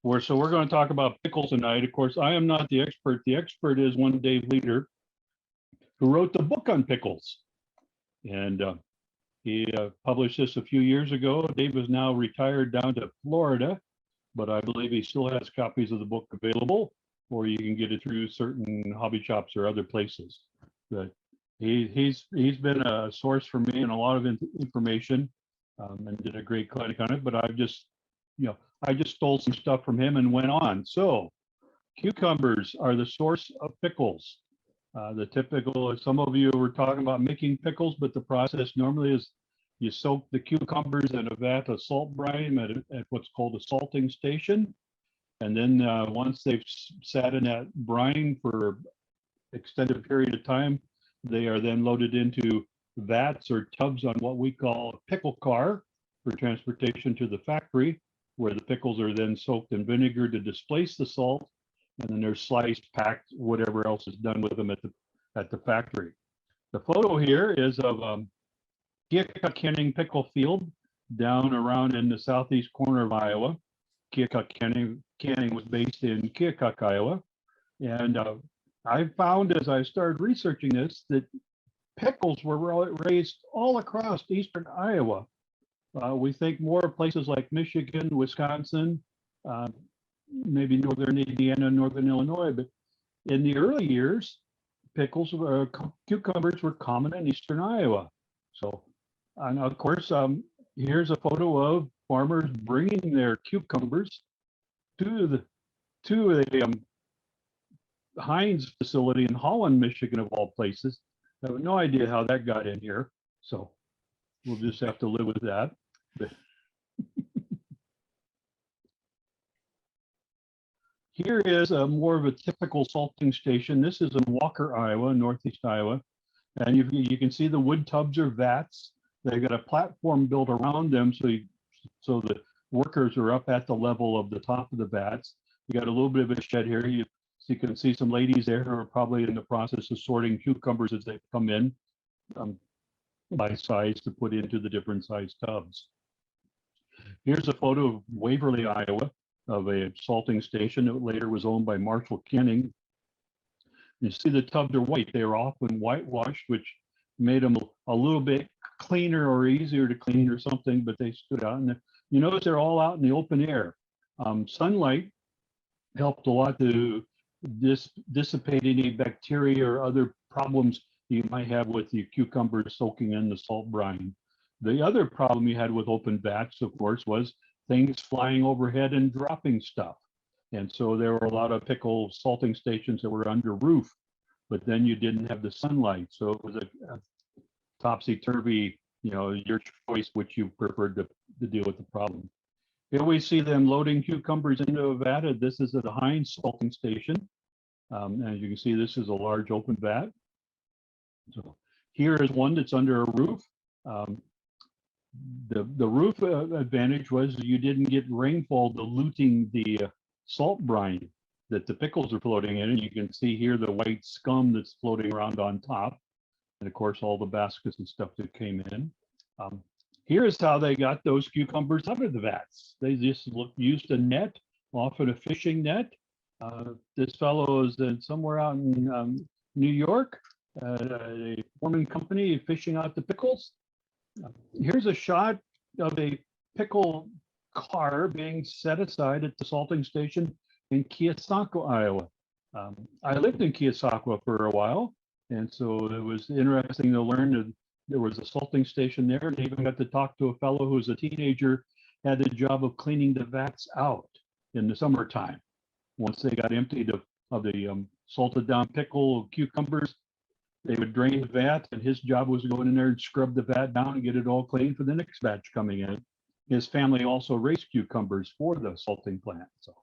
We're going to talk about pickles tonight. Of course, I am not the expert. The expert is one Dave Leader, who wrote the book on pickles, and he published this a few years ago. Dave is now retired down to Florida, but I believe he still has copies of the book available, or you can get it through certain hobby shops or other places. But he's been a source for me and a lot of information, and did a great clinic on it. But I just stole some stuff from him and went on. So cucumbers are the source of pickles. The typical, some of you were talking about making pickles, but the process normally is you soak the cucumbers in a vat of salt brine at what's called a salting station. And then once they've sat in that brine for extended period of time, they are then loaded into vats or tubs on what we call a pickle car for transportation to the factory, where the pickles are then soaked in vinegar to displace the salt, and then they're sliced, packed, whatever else is done with them at the factory. The photo here is of Keokuk Canning pickle field down around in the southeast corner of Iowa. Keokuk Canning was based in Keokuk, Iowa, and I found as I started researching this that pickles were raised all across eastern Iowa. We think more places like Michigan, Wisconsin, maybe northern Indiana, northern Illinois, but in the early years, cucumbers were common in eastern Iowa. So, and of course, here's a photo of farmers bringing their cucumbers to the Heinz facility in Holland, Michigan, of all places. I have no idea how that got in here, so we'll just have to live with that. Here is more of a typical salting station. This is in Walker, Iowa, northeast Iowa, and you can see the wood tubs or vats. They've got a platform built around them, so the workers are up at the level of the top of the vats. You got a little bit of a shed here. You can see some ladies there who are probably in the process of sorting cucumbers as they come in by size to put into the different size tubs. Here's a photo of Waverly, Iowa, of a salting station that later was owned by Marshall Canning. You see the tubs are white. They were often whitewashed, which made them a little bit cleaner or easier to clean or something, but they stood out. And you notice they're all out in the open air. Sunlight helped a lot to dissipate any bacteria or other problems you might have with your cucumbers soaking in the salt brine. The other problem you had with open vats, of course, was things flying overhead and dropping stuff. And so there were a lot of pickle salting stations that were under roof, but then you didn't have the sunlight. So it was a topsy-turvy, your choice which you preferred to deal with the problem. Here we see them loading cucumbers into a vat. This is at the Heinz salting station. As you can see, this is a large open vat. So here is one that's under a roof. The roof advantage was you didn't get rainfall diluting the salt brine that the pickles are floating in. And you can see here the white scum that's floating around on top. And of course, all the baskets and stuff that came in. Here's how they got those cucumbers out of the vats. They just used a net, often a fishing net. This fellow is somewhere out in New York, a Mormon company fishing out the pickles. Here's a shot of a pickle car being set aside at the salting station in Keosauqua, Iowa. I lived in Keosauqua for a while, and so it was interesting to learn that there was a salting station there, and I even got to talk to a fellow who was a teenager, had the job of cleaning the vats out in the summertime. Once they got emptied of the salted down pickle cucumbers, they would drain the vat, and his job was to go in there and scrub the vat down and get it all clean for the next batch coming in. His family also raised cucumbers for the salting plant. So,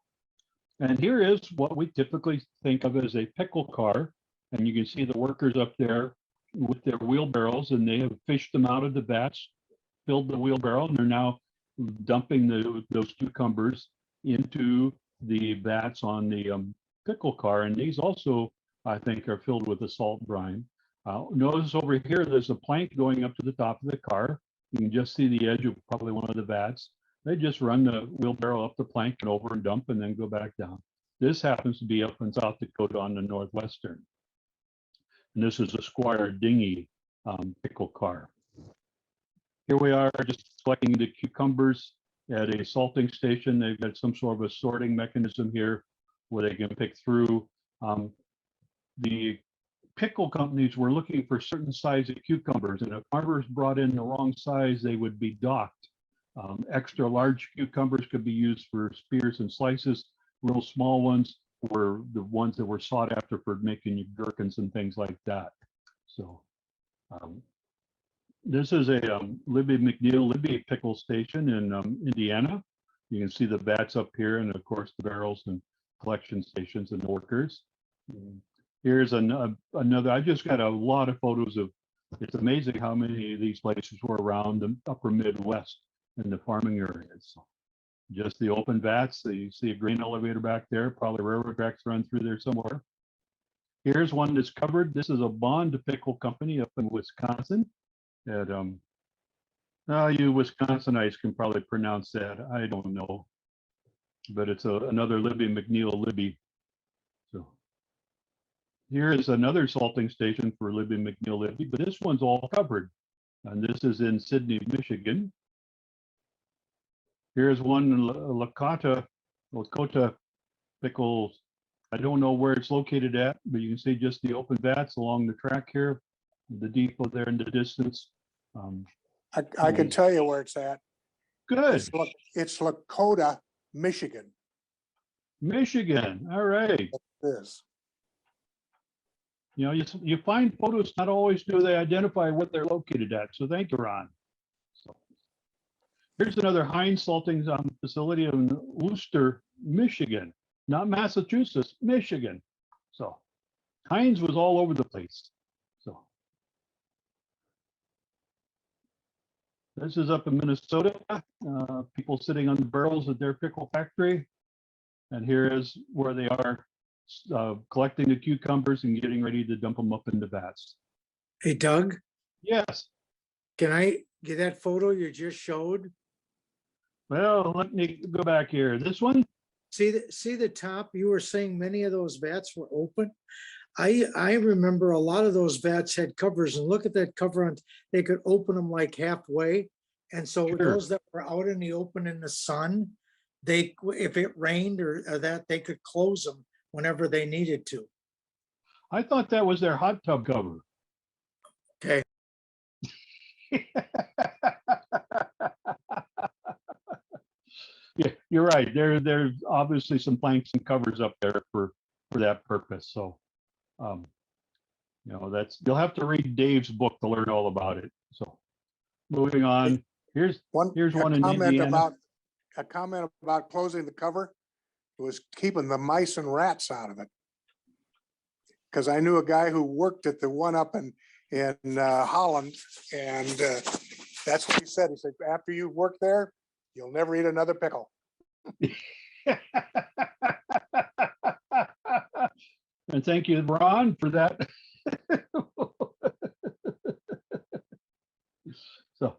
and here is what we typically think of as a pickle car. And you can see the workers up there with their wheelbarrows, and they have fished them out of the vats, filled the wheelbarrow, and they're now dumping those cucumbers into the vats on the pickle car. And these also, I think, are filled with the salt brine. Notice over here, there's a plank going up to the top of the car. You can just see the edge of probably one of the vats. They just run the wheelbarrow up the plank and over and dump and then go back down. This happens to be up in South Dakota on the Northwestern. And this is a Squire dinghy pickle car. Here we are just collecting the cucumbers at a salting station. They've got some sort of a sorting mechanism here where they can pick through. The pickle companies were looking for certain size of cucumbers, and if farmers brought in the wrong size, they would be docked. Extra large cucumbers could be used for spears and slices. Real small ones were the ones that were sought after for making gherkins and things like that. So this is a Libby McNeil Libby pickle station in Indiana. You can see the vats up here, and of course the barrels and collection stations and workers. Here's another. I just got a lot of photos of. It's amazing how many of these places were around the upper Midwest in the farming areas. Just the open vats. So you see a grain elevator back there. Probably railroad tracks run through there somewhere. Here's one that's covered. This is a Bond Pickle Company up in Wisconsin. At you Wisconsinites can probably pronounce that. I don't know, but it's another Libby McNeil Libby. So here is another salting station for Libby McNeil Libby, but this one's all covered, and this is in Sidney, Michigan. Here's one in Lakota Pickles. I don't know where it's located at, but you can see just the open vats along the track here, the depot there in the distance. I can tell you where it's at. Good. It's Lakota, Michigan. Michigan. All right. It is. You know, you find photos, not always do they identify what they're located at. So thank you, Ron. So here's another Heinz salting facility in Worcester, Michigan, not Massachusetts, Michigan. So Heinz was all over the place. So this is up in Minnesota. People sitting on the barrels at their pickle factory. And here is where they are collecting the cucumbers and getting ready to dump them up into vats. Hey, Doug, Yes. can I get that photo you just showed? Well, let me go back here. This one? See the top? You were saying many of those vats were open. I remember a lot of those vats had covers, and look at that cover on, they could open them like halfway. And so Sure. those that were out in the open in the sun, they, if it rained or that, they could close them whenever they needed to. I thought that was their hot tub cover. Okay. Yeah, you're right. There's obviously some planks and covers up there for that purpose. So, you know, you'll have to read Dave's book to learn all about it. So, moving on. Here's one in Indiana. A comment about closing the cover. It was keeping the mice and rats out of it. Because I knew a guy who worked at the one up in Holland, and that's what he said. He said, after you work there, you'll never eat another pickle. And thank you, Ron, for that. So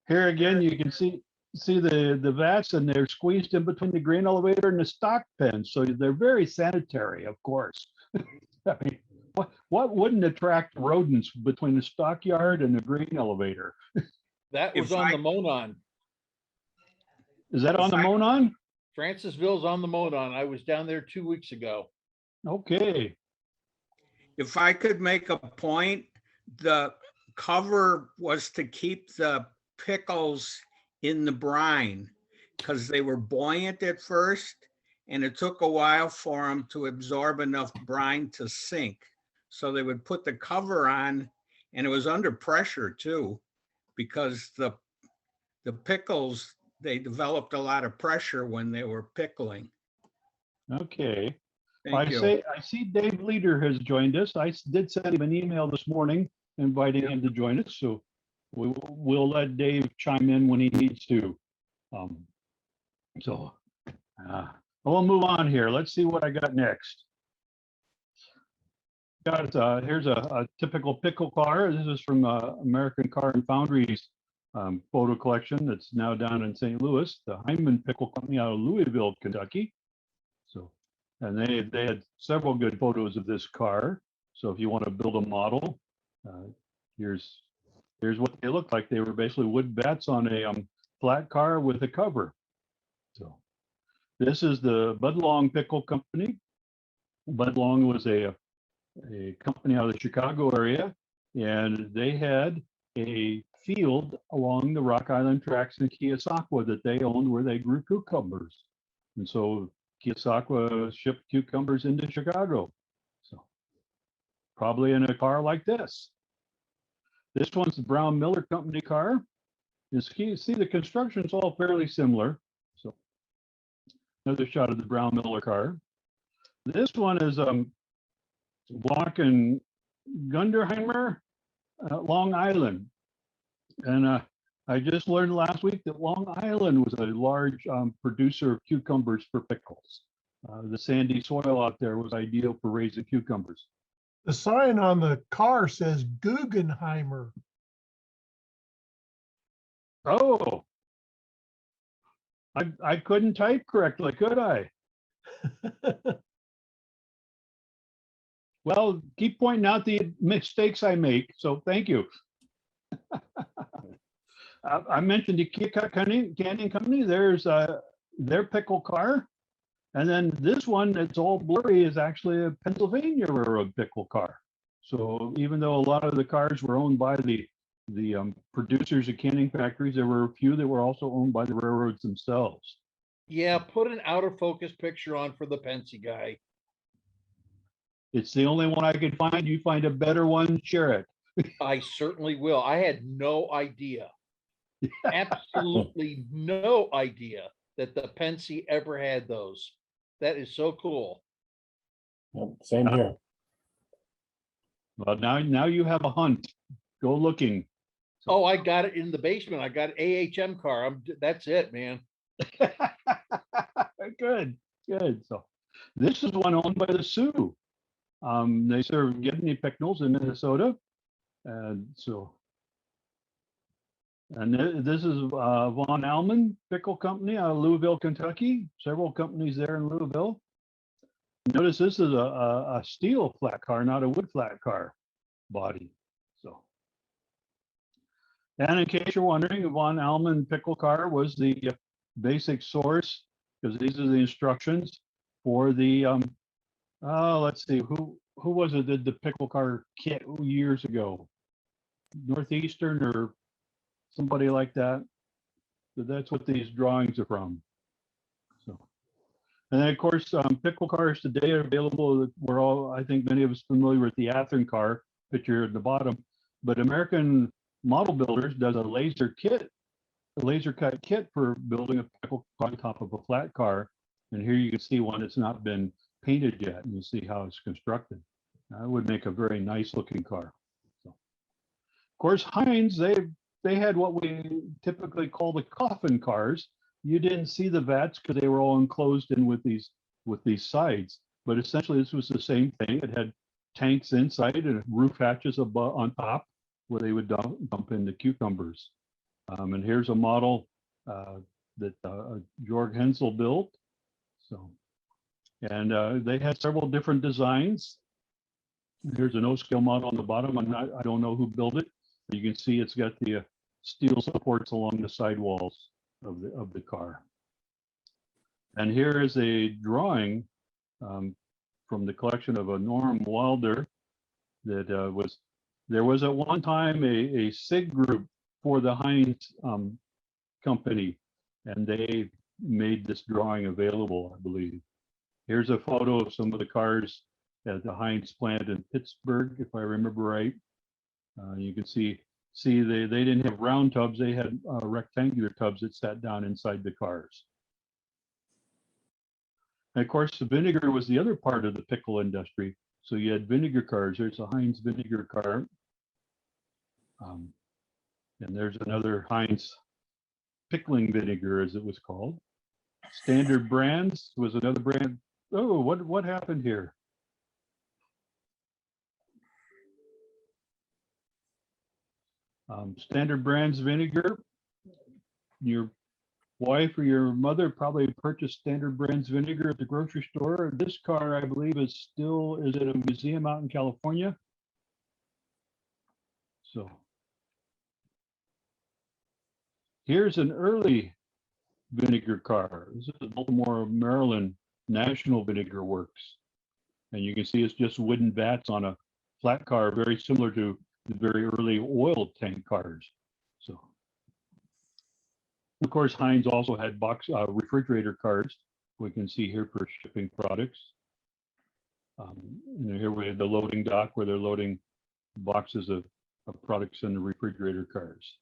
here again, you can see the vats, and they're squeezed in between the grain elevator and the stock pen. So they're very sanitary, of course. I mean, what wouldn't attract rodents between the stockyard and the grain elevator? That was on the Monon. Is that on the Monon? Francisville's on the Monon. I was down there 2 weeks ago. Okay. If I could make a point, the cover was to keep the pickles in the brine because they were buoyant at first, and it took a while for them to absorb enough brine to sink. So they would put the cover on, and it was under pressure too, because the pickles, they developed a lot of pressure when they were pickling. Okay. Thank you. I see Dave Leader has joined us. I did send him an email this morning inviting him to join us. So we'll let Dave chime in when he needs to. We'll move on here. Let's see what I got next. Here's a typical pickle car. This is from American Car and Foundry's photo collection that's now down in St. Louis, the Hyman Pickle Company out of Louisville, Kentucky. So, and they had several good photos of this car. So if you want to build a model, here's what they look like. They were basically wood bats on a flat car with a cover. So this is the Budlong Pickle Company. Budlong was a company out of the Chicago area, and they had a field along the Rock Island tracks in Keosauqua that they owned where they grew cucumbers. And so Keosauqua shipped cucumbers into Chicago. So probably in a car like this. This one's the Brown Miller Company car. You see the construction's all fairly similar. So another shot of the Brown Miller car. This one is Block and Gunderheimer, Long Island. And I just learned last week that Long Island was a large producer of cucumbers for pickles. The sandy soil out there was ideal for raising cucumbers. The sign on the car says Guggenheimer. Oh, I couldn't type correctly, could I? Well, keep pointing out the mistakes I make, so thank you. I mentioned the Keokuk Canning Company. There's their pickle car. And then this one that's all blurry is actually a Pennsylvania Railroad pickle car. So even though a lot of the cars were owned by the producers of canning factories, there were a few that were also owned by the railroads themselves. Yeah, put an out of focus picture on for the Pensy guy. It's the only one I could find. You find a better one, share it. I certainly will. I had no idea. Absolutely no idea that the Pensy ever had those. That is so cool. Yep, same here. Well, now you have a hunt. Go looking. Oh, I got it in the basement. I got an AHM car. That's it, man. Good. So this is one owned by the Sioux. They serve Gibney Pickles in Minnesota. And this is Von Allman Pickle Company out of Louisville, Kentucky. Several companies there in Louisville. Notice this is a steel flat car, not a wood flat car body. So, and in case you're wondering, Von Allman pickle car was the basic source, because these are the instructions for the let's see, who was it that did the pickle car kit years ago? Northeastern or somebody like that. So that's what these drawings are from. So, and then of course, pickle cars today are available. We're all, I think many of us familiar with the Athearn car picture at the bottom, but American Model Builders does a laser cut kit for building a pickle car on top of a flat car. And here you can see one that's not been painted yet, and you see how it's constructed. That would make a very nice looking car. So, of course, Heinz, they had what we typically call the coffin cars. You didn't see the vats because they were all enclosed in with these sides. But essentially, this was the same thing. It had tanks inside and roof hatches above on top where they would dump in the cucumbers. And here's a model that Georg Hensel built. So, and they had several different designs. Here's an O-scale model on the bottom. I don't know who built it. But you can see it's got the steel supports along the sidewalls of the car. And here is a drawing from the collection of a Norm Wilder that there was at one time a SIG group for the Heinz company, and they made this drawing available, I believe. Here's a photo of some of the cars at the Heinz plant in Pittsburgh, if I remember right. You can see they didn't have round tubs, they had rectangular tubs that sat down inside the cars. And of course, the vinegar was the other part of the pickle industry. So you had vinegar cars. There's a Heinz vinegar car. And there's another Heinz pickling vinegar, as it was called. Standard Brands was another brand. Oh, what happened here? Standard Brands vinegar. Your wife or your mother probably purchased Standard Brands vinegar at the grocery store. This car, I believe, is at a museum out in California. So here's an early vinegar car. This is Baltimore, Maryland National Vinegar Works. And you can see it's just wooden vats on a flat car, very similar to the very early oil tank cars. So, of course, Heinz also had refrigerator cars. We can see here for shipping products. And here we have the loading dock where they're loading boxes of products in the refrigerator cars.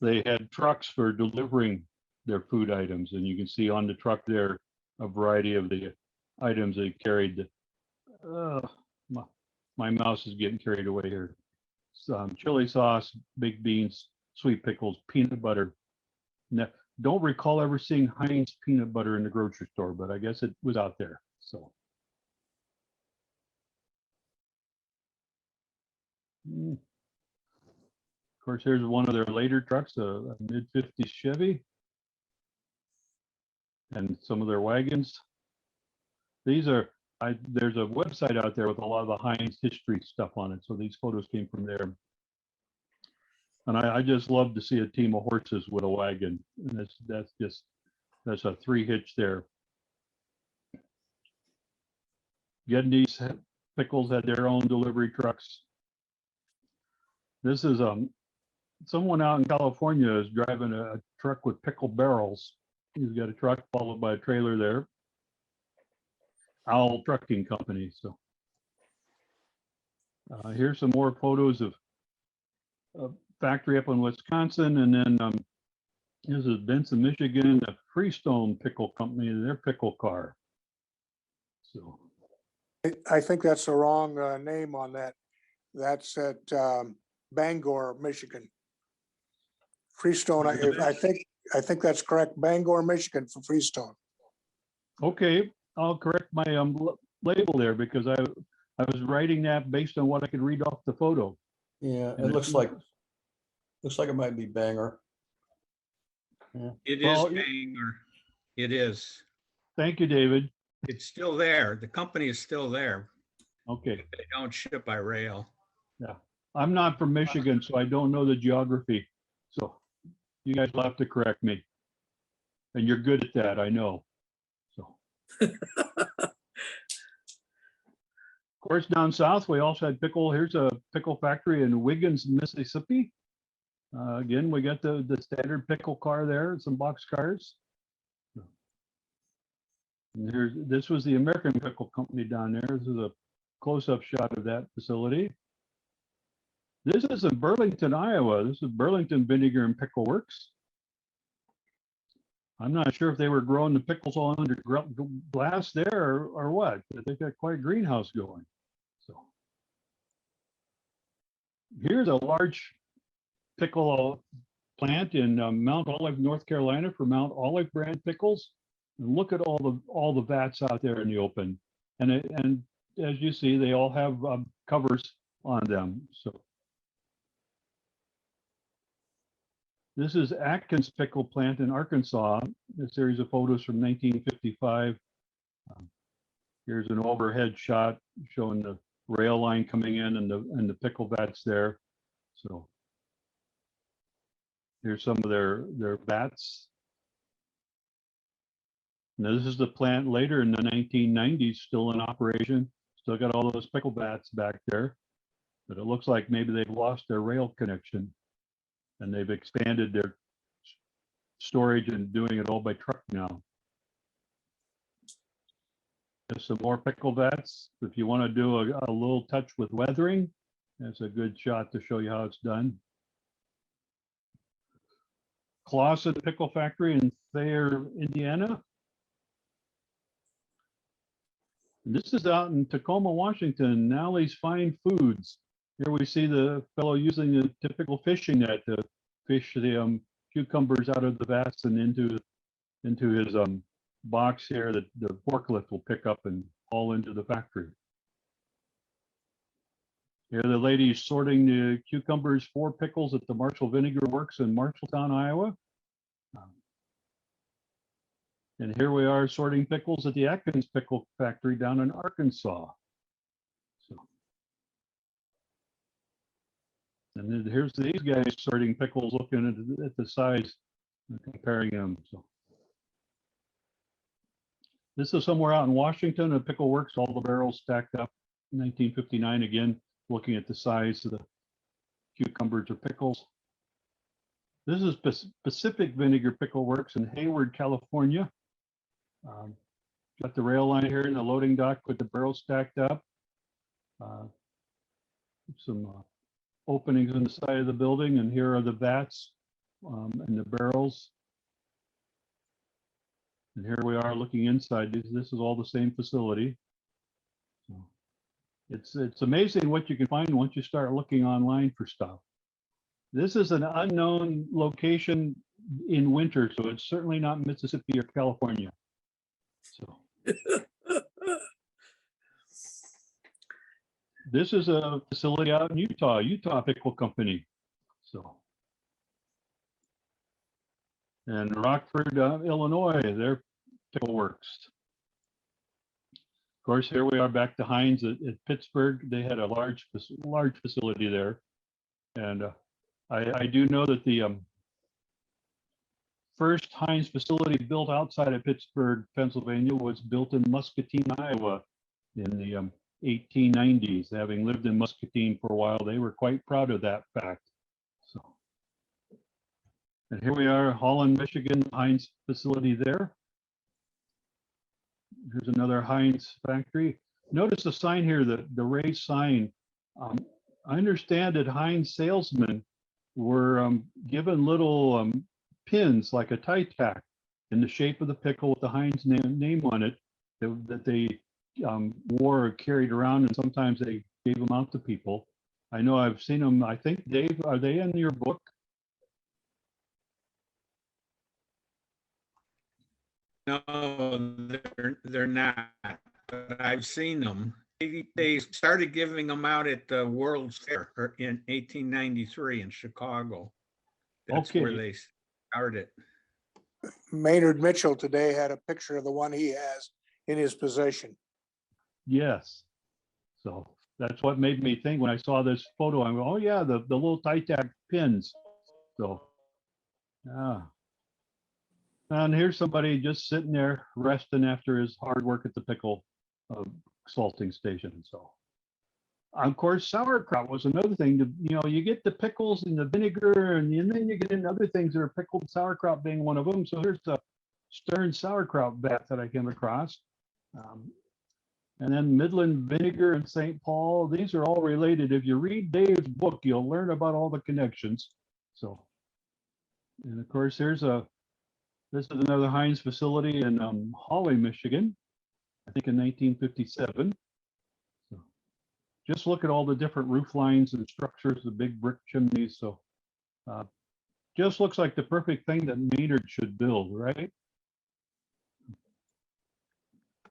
They had trucks for delivering their food items, and you can see on the truck there a variety of the items they carried. My mouse is getting carried away here. Some chili sauce, baked beans, sweet pickles, peanut butter. Now, don't recall ever seeing Heinz peanut butter in the grocery store, but I guess it was out there. So. Of course, here's one of their later trucks, a mid-50s Chevy, and some of their wagons. These are, there's a website out there with a lot of the Heinz history stuff on it, so these photos came from there. And I just love to see a team of horses with a wagon, and that's a 3-hitch there. Gedney's Pickles had their own delivery trucks. This is someone out in California is driving a truck with pickle barrels. He's got a truck followed by a trailer there. Owl Trucking Company. So here's some more photos of a factory up in Wisconsin, and then this is Benson, Michigan, the Freestone Pickle Company, their pickle car. So I think that's the wrong name on that. That's at Bangor, Michigan. Freestone, I think that's correct. Bangor, Michigan for Freestone. okay, I'll correct my label there because I was writing that based on what I could read off the photo. Yeah, And it looks like it might be Banger. It Well, is Bangor. It is. Thank you, David. It's still there. The company is still there. Okay, They don't ship by rail. I'm not from Michigan, so I don't know the geography. So you guys will have to correct me. And you're good at that, I know. So. Of course, down south, we also had pickle. Here's a pickle factory in Wiggins, Mississippi. Again, we got the standard pickle car there, some box cars. And this was the American Pickle Company down there. This is a close-up shot of that facility. This is in Burlington, Iowa. This is Burlington Vinegar and Pickle Works. I'm not sure if they were growing the pickles all under glass there or what, but they've got quite a greenhouse going. So here's a large pickle plant in Mount Olive, North Carolina for Mount Olive brand pickles. And look at all the vats out there in the open. And as you see, they all have covers on them. So this is Atkins Pickle Plant in Arkansas, a series of photos from 1955. Here's an overhead shot showing the rail line coming in and the pickle vats there. So here's some of their vats. Now this is the plant later in the 1990s, still in operation. Still got all those pickle vats back there, but it looks like maybe they've lost their rail connection and they've expanded their storage and doing it all by truck now. There's some more pickle vats. If you want to do a little touch with weathering, that's a good shot to show you how it's done. Clausen Pickle Factory in Thayer, Indiana. This is out in Tacoma, Washington, Nally's Fine Foods. Here we see the fellow using a typical fishing net to fish the cucumbers out of the vats and into his box here that the forklift will pick up and haul into the factory. Here are the ladies sorting the cucumbers for pickles at the Marshall Vinegar Works in Marshalltown, Iowa. And here we are sorting pickles at the Atkins Pickle Factory down in Arkansas. So, and then here's these guys sorting pickles, looking at the size and comparing them. So this is somewhere out in Washington, a Pickle Works, all the barrels stacked up, 1959 again, looking at the size of the cucumbers or pickles. This is Pacific Vinegar Pickle Works in Hayward, California. Got the rail line here in the loading dock with the barrels stacked up. Some openings in the side of the building, and here are the vats and the barrels. And here we are looking inside. This is all the same facility. So it's amazing what you can find once you start looking online for stuff. This is an unknown location in winter, so it's certainly not Mississippi or California. So this is a facility out in Utah Pickle Company. So, and Rockford, Illinois, their Pickle Works. Of course, here we are back to Heinz at Pittsburgh. They had a large facility there, and I do know that the first Heinz facility built outside of Pittsburgh, Pennsylvania, was built in Muscatine, Iowa, in the 1890s. Having lived in Muscatine for a while, they were quite proud of that fact. So, and here we are, Holland, Michigan, Heinz facility there. Here's another Heinz factory. Notice the sign here, the raised sign. I understand that Heinz salesmen were given little pins, like a tie tack, in the shape of the pickle with the Heinz name on it, that they wore or carried around, and sometimes they gave them out to people. I know I've seen them. I think, Dave, are they in your book? No, they're not, but I've seen them. They started giving them out at the World's Fair in 1893 in Chicago. That's where Okay. they started. Maynard Mitchell today had a picture of the one he has in his possession. Yes. So that's what made me think when I saw this photo. I'm going, oh yeah, the little tie tack pins. So, yeah. And here's somebody just sitting there resting after his hard work at the pickle salting station. So, of course, sauerkraut was another thing. You get the pickles and the vinegar, and then you get into other things that are pickled, sauerkraut being one of them. So here's the Stern sauerkraut vat that I came across. And then Midland vinegar and St. Paul. These are all related. If you read Dave's book, you'll learn about all the connections. So, and of course, this is another Heinz facility in Hawley, Michigan, I think in 1957. So just look at all the different roof lines and structures, the big brick chimneys. So just looks like the perfect thing that Maynard should build, right?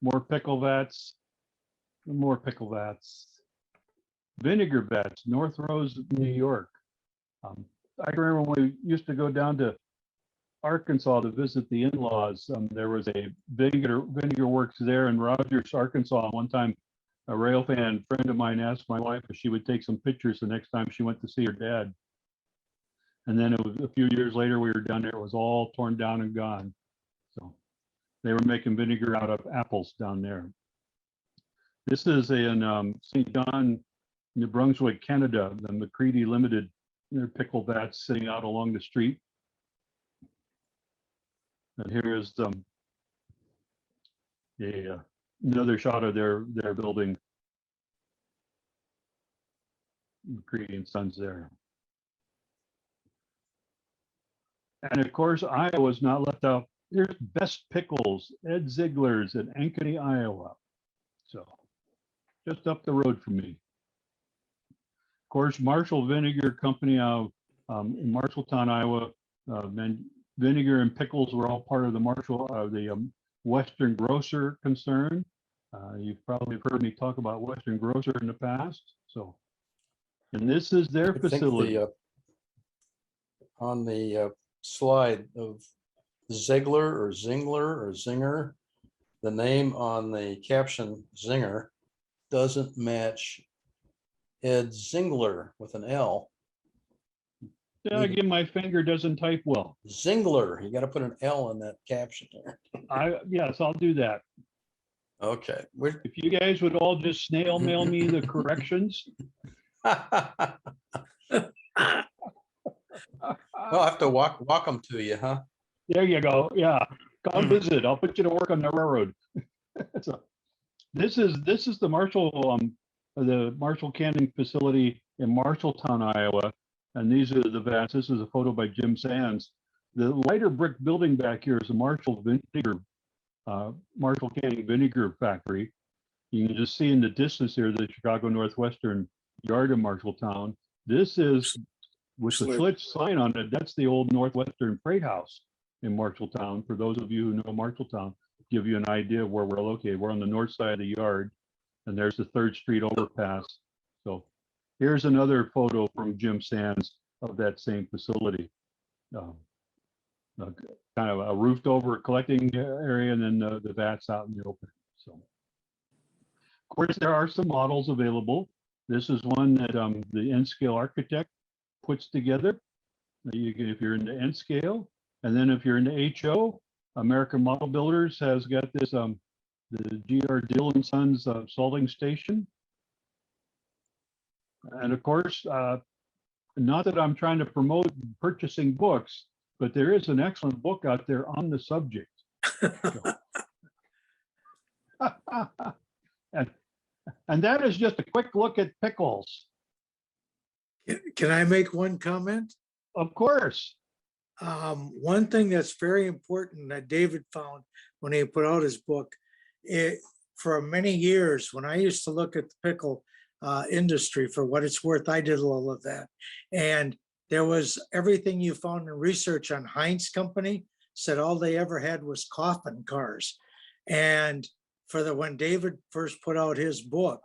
More pickle vats, more pickle vats. Vinegar vats, North Rose, New York. I remember when we used to go down to Arkansas to visit the in-laws. There was a vinegar works there in Rogers, Arkansas. One time, a rail fan friend of mine asked my wife if she would take some pictures the next time she went to see her dad. And then it was a few years later, we were down there. It was all torn down and gone. So they were making vinegar out of apples down there. This is in St. John, New Brunswick, Canada. The McCready Limited, their pickle vats sitting out along the street. And here is another shot of their building. McCready and Sons there. And of course, Iowa's not left out. Here's Best Pickles, Ed Ziegler's in Ankeny, Iowa. So just up the road from me. Of course, Marshall Vinegar Company out in Marshalltown, Iowa. Vinegar and pickles were all part of the Western Grocer concern. You've probably heard me talk about Western Grocer in the past. So And this is their I think facility. on the slide of Ziegler or Zingler or Zinger, the name on the caption Zinger doesn't match Ed Zingler with an L. Yeah, again, my finger doesn't type well. Zingler, you got to put an L in that caption there. Yes, I'll do that. Okay. If you guys would all just snail mail me the corrections. I'll have to walk them to you, huh? There you go. Yeah, come visit. I'll put you to work on the railroad. So, this is the Marshall Canning facility in Marshalltown, Iowa. And these are the vats. This is a photo by Jim Sands. The lighter brick building back here is a Marshall Canning vinegar factory. You can just see in the distance here the Chicago Northwestern yard of Marshalltown. This is with the Schlitz sign on it. That's the old Northwestern Freight House in Marshalltown. For those of you who know Marshalltown, give you an idea of where we're located. We're on the north side of the yard, and there's the 3rd Street overpass. So here's another photo from Jim Sands of that same facility. Kind of a roofed over collecting area, and then the vats out in the open. So, of course, there are some models available. This is one that the N-Scale architect puts together. If you're into N-Scale, and then if you're into HO, American Model Builders has got this the G.R. Dill and Sons salting station. And of course, not that I'm trying to promote purchasing books, but there is an excellent book out there on the subject. and that is just a quick look at Pickles. Can I make one comment? Of course. One thing that's very important that David found when he put out his book, for many years, when I used to look at the pickle industry for what it's worth, I did all of that. And there was everything you found in research on Heinz Company said all they ever had was coffin cars. And when David first put out his book,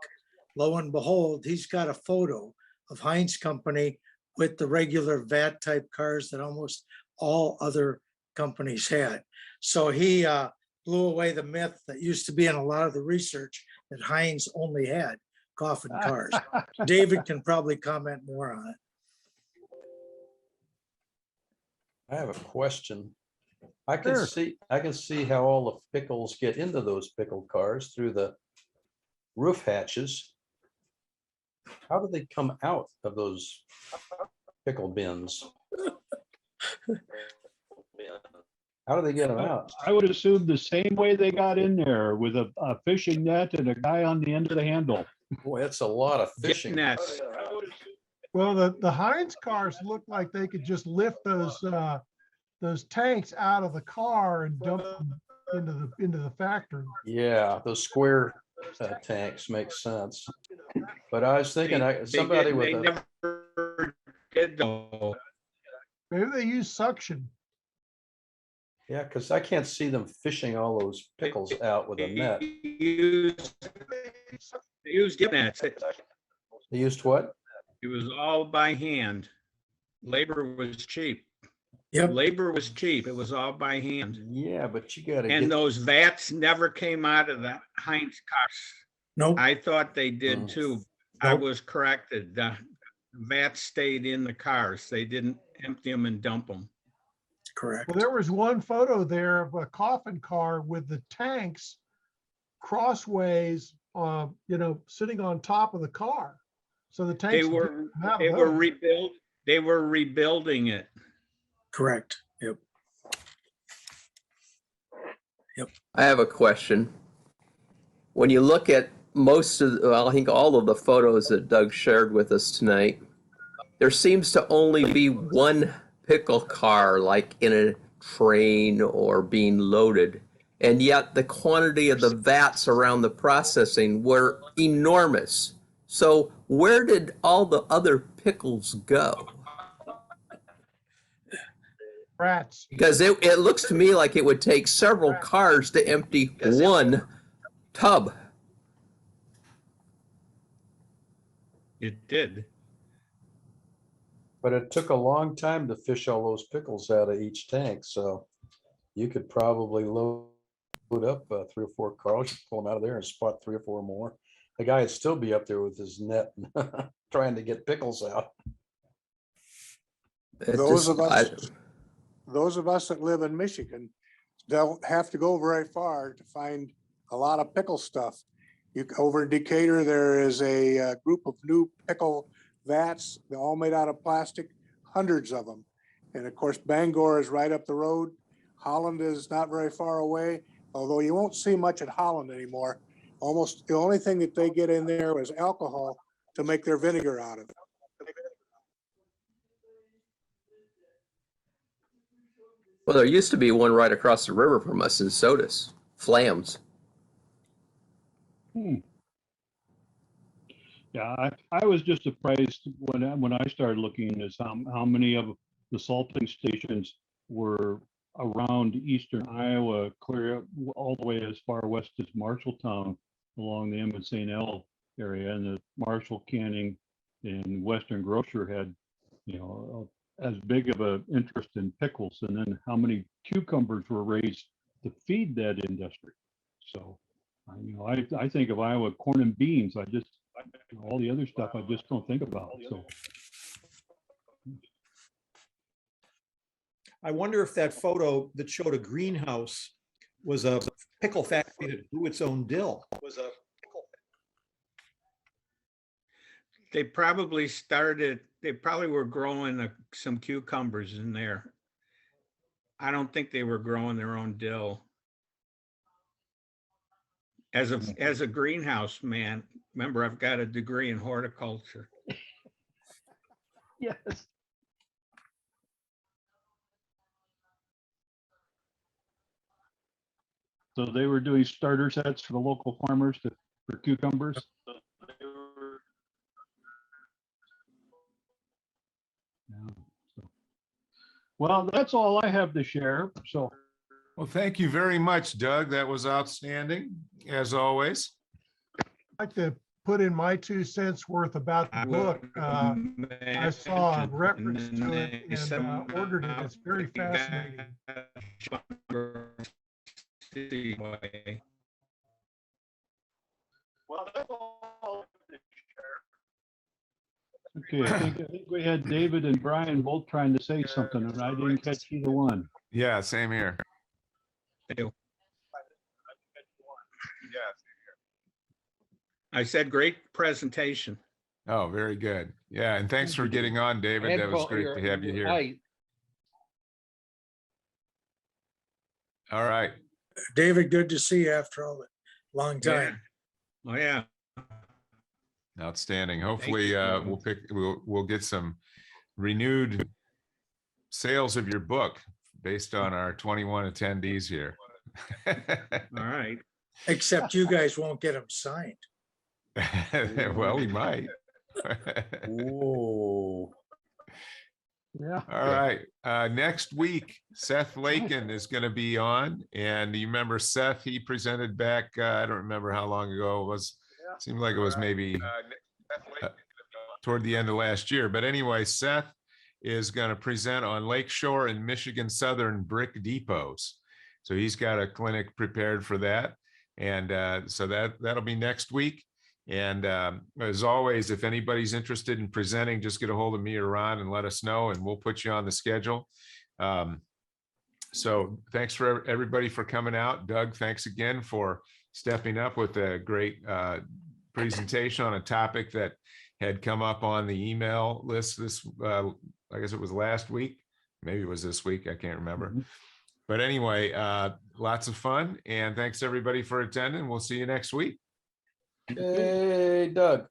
lo and behold, he's got a photo of Heinz Company with the regular VAT type cars that almost all other companies had. So he blew away the myth that used to be in a lot of the research that Heinz only had coffin cars. David can probably comment more on it. I have a question. I can see how all the pickles get into those pickle cars through the roof hatches. How do they come out of those pickle bins? How do they get them out? I would assume the same way they got in there, with a fishing net and a guy on the end of the handle. Boy, that's a lot of fishing. Nets. Well, the Heinz cars look like they could just lift those tanks out of the car and dump them into the factory. Yeah, those square tanks make sense. But I was thinking somebody with they a, never did though. Maybe they use suction. yeah, because I can't see them fishing all those pickles out with a net. They used dip nets. They used what? It was all by hand. Labor was cheap. Yep. Labor was cheap. It was all by hand. Yeah, but you gotta And get, those vats never came out of the Heinz cars. Nope. I thought they did Mm. too. I Nope. was corrected. The vats stayed in the cars. They didn't empty them and dump them. Correct. Well, there was one photo there of a coffin car with the tanks crossways, sitting on top of the car. So the tanks. They didn't were come out they of were those. they were rebuilding it. Correct. Yep. I have a question. When you look at I think all of the photos that Doug shared with us tonight, there seems to only be one pickle car like in a train or being loaded. And yet the quantity of the vats around the processing were enormous. So where did all the other pickles go? Rats. Because it looks to me like it would take several cars to empty one tub. It did. But it took a long time to fish all those pickles out of each tank, so you could probably load up 3 or 4 cars, pull them out of there and spot 3 or 4 more. The guy would still be up there with his net trying to get pickles out. It Those just- of us, those of us that live in Michigan don't have to go very far to find a lot of pickle stuff. Over in Decatur, there is a group of new pickle vats, they're all made out of plastic, hundreds of them. And of course, Bangor is right up the road. Holland is not very far away, although you won't see much at Holland anymore. Almost the only thing that they get in there was alcohol to make their vinegar out of it. Well, there used to be one right across the river from us in Sodas, Flams. Yeah, I was just surprised when I started looking at how many of the salting stations were around eastern Iowa, clear all the way as far west as Marshalltown along the Emmett St. L area, and the Marshall Canning and Western Grocer had, as big of an interest in pickles, and then how many cucumbers were raised to feed that industry. So, I think of Iowa corn and beans. All the other stuff I just don't think about. So I wonder if that photo that showed a greenhouse was a pickle factory that grew its own dill. They probably were growing some cucumbers in there. I don't think they were growing their own dill. As a greenhouse man, remember, I've got a degree in horticulture. yes. So they were doing starter sets for the local farmers for cucumbers. Yeah, so. Well, that's all I have to share. So, Well, thank you very much, Doug. That was outstanding, as always. I'd like to put in my 2 cents worth about the book. I saw a reference to it and ordered it. It's very fascinating. well, that's all. Okay, I think we had David and Brian both trying to say something, and I didn't catch either one. Yeah, same here. I said, great presentation. Oh, very good. Yeah, and thanks for getting on, David. That was great to have you here. Right. All right. David, good to see you after all that long time. Oh, yeah. Outstanding. Hopefully, you. we'll get some renewed sales of your book based on our 21 attendees here. All right. Except you guys won't get them signed. Well, we might. Whoa. Yeah. All right. Next week, Seth Lakin is going to be on. And you remember Seth, he presented back, I don't remember how long ago it was. Seemed like it was maybe toward the end of last year. But anyway, Seth is going to present on Lakeshore and Michigan Southern brick depots. So he's got a clinic prepared for that. And so that'll be next week. And as always, if anybody's interested in presenting, just get a hold of me or Ron and let us know, and we'll put you on the schedule. So thanks for everybody for coming out. Doug, thanks again for stepping up with a great presentation on a topic that had come up on the email list this, I guess it was last week. Maybe it was this week. I can't remember. But anyway, lots of fun. And thanks everybody for attending. We'll see you next week. Hey, Doug.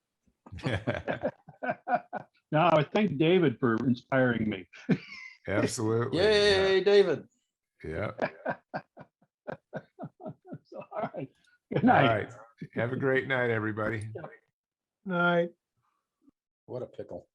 Now, I thank David for inspiring me. Absolutely. Yay, David. Yeah. All right. Good All night. right. Have a great night, everybody. Night. What a pickle.